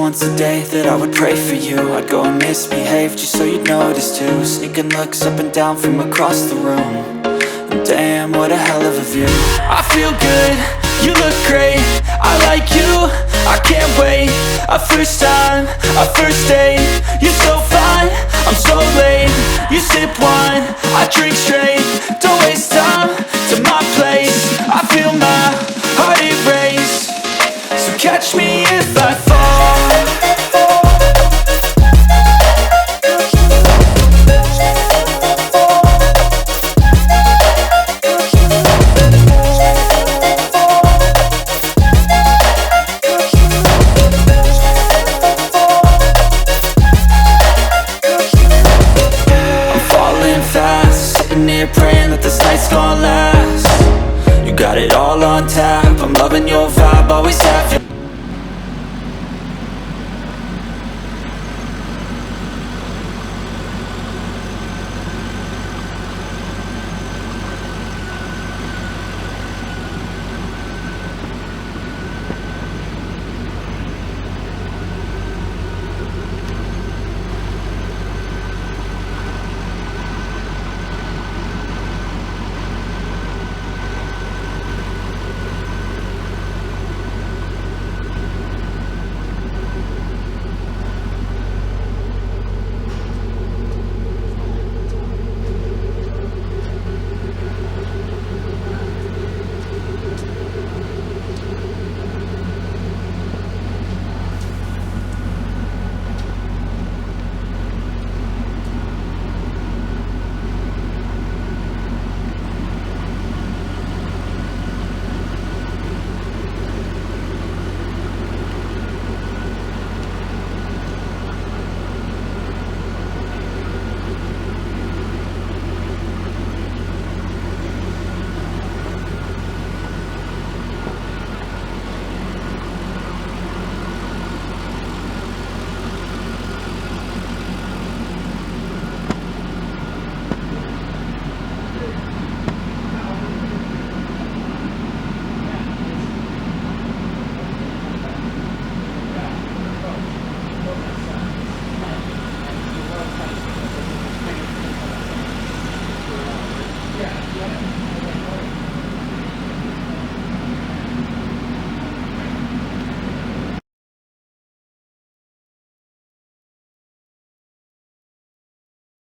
once a day that I would pray for you. I'd go and misbehave just so you'd notice too. Sneaking looks up and down from across the room. And damn, what a hell of a view. I feel good, you look great, I like you, I can't wait. A first time, a first date, you're so fine, I'm so late. You sip wine, I drink straight. Don't waste time to my place. I feel my heart erase. So catch me if I fall. Praying that this night's gonna last. You got it all on tap, I'm loving your vibe, always have your